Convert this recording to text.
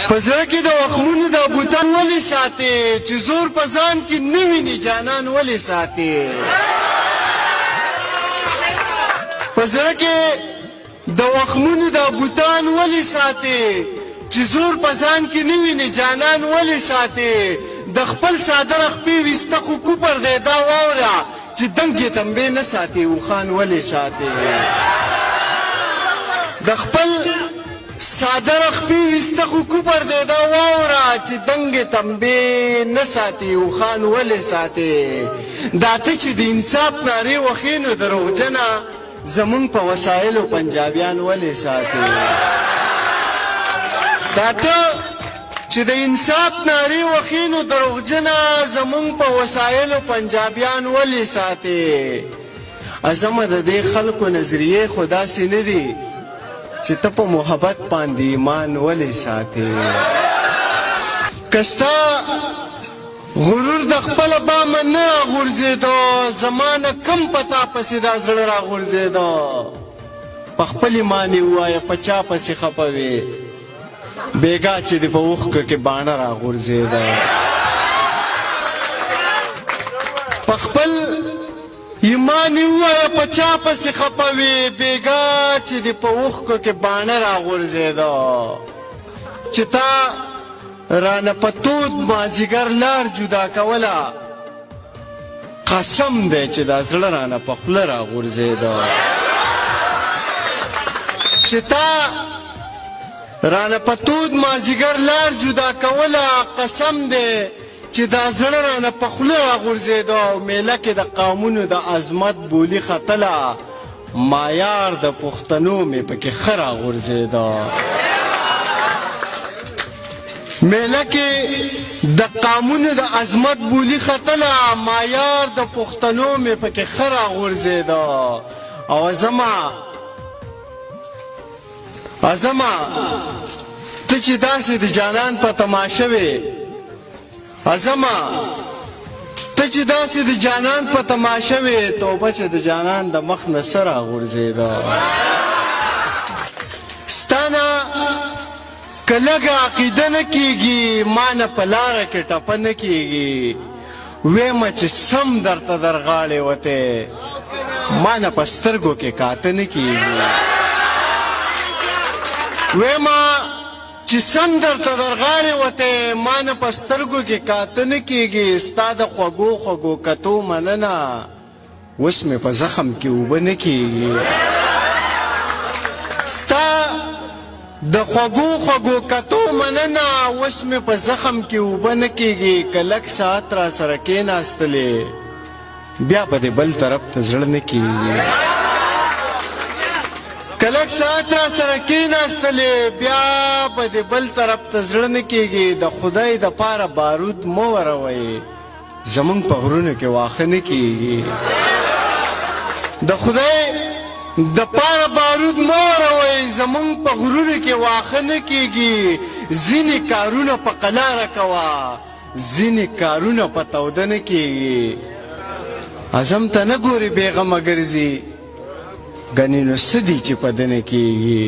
په زړه کې د وخمونو د بوتان ولې ساتې چې زور په ځان کې نه ویني جانان ولې ساتې په زړه کې د وخمونو د بوتان ولې ساتې چې زور په ځان کې نه ویني جانان ولې ساتې د خپل صادره خپې ویسته خو کوپر دی دا واوره چې دنګې تنبې نه ساتې اوښان ولې ساتې د خپل صادره خپې ویسته خو کوپر دی دا واوره چې دنګې تنبې نه ساتې اوښان ولې ساتې دا ته چې د انصاف نارې وښې نو دروغجنه زمونږ په وسایلو پنجابیان ولې ساتې دا ته چې د انصاف نارې وښې نو دروغجنه زمونږ په وسایلو پنجابیان ولې ساتې عظمه د دې خلکو نظریې خو داسې نه دي چې ته په محبت باندې ایمان ولې ساتې که ستا غرور د خپله بامه نه راغورځېده زما نه کم په تا پسې دا زړه راغورځېده په خپل ایمان یې ووایه په چا پسې خفه وې بیګا چې د په اوښکو کې باڼه راغورځېده په خپل ایمان یې ووایه په چا پسې خفه وې بیګا چې د په اوښکو کې باڼه راغورځېده چې تا رانه په تود مازدیګر لار جدا کوله قسم دی چې دا زړه رانه په خوله راغورځېده چې تا رانه په تود مازدیګر لار جدا کوله قسم دی چې دا زړه رانه په خوله راغورځېده او میله کې د قومونو د عظمت بولي ختله معیار د پښتنو مې پکې ښه راغورځېده میله کې د قومونو د عظمت بولي ختله معیار د پښتنو مې پکې ښه راغورځېده او عظمه ته چې داسې د جانان په تماشه وې عظمه ته چې داسې د جانان په تماشه وې توبه چې د جانان د مخ نه څه راغورځېده ستا نه که لږه عقیده نه کېږي ما نه په لاره کې ټپه نه کېږي ویمه چې سم درته در غاړې وتی ما نه په سترګو کې کاته نه کېږي ویمه چې سم درته در غاړې وتی ما نه په سترګو کې کاته نه کېږي ستا د خوږو خوږو کتو مننه اوس مې په زخم کې اوبه نه کېږي ستا د خوږو خوږو کتو مننه اوس مې په زخم کې اوبه نه کېږي که لږ ساعت را سره کېناستلې بیا به دې بل طرف ته زړه نه کېږي که لږ ساعت را سره کېناستلې بیا به دې بل طرف ته زړه نه کېږي د خدای دپاره بارود مه وروئ زمونږ په غرونو کې واښه نه کېږي د خدای د پاره بارود مه وروئ زمونږ په غرونو کې واښه نه کېږي ځینې کارونه په قلاره کوه ځینې کارونه په توده نه کېږي اعظم ته نه ګورې بېغمه ګرځي ګنې نو څه دي چې په ده نه کېږي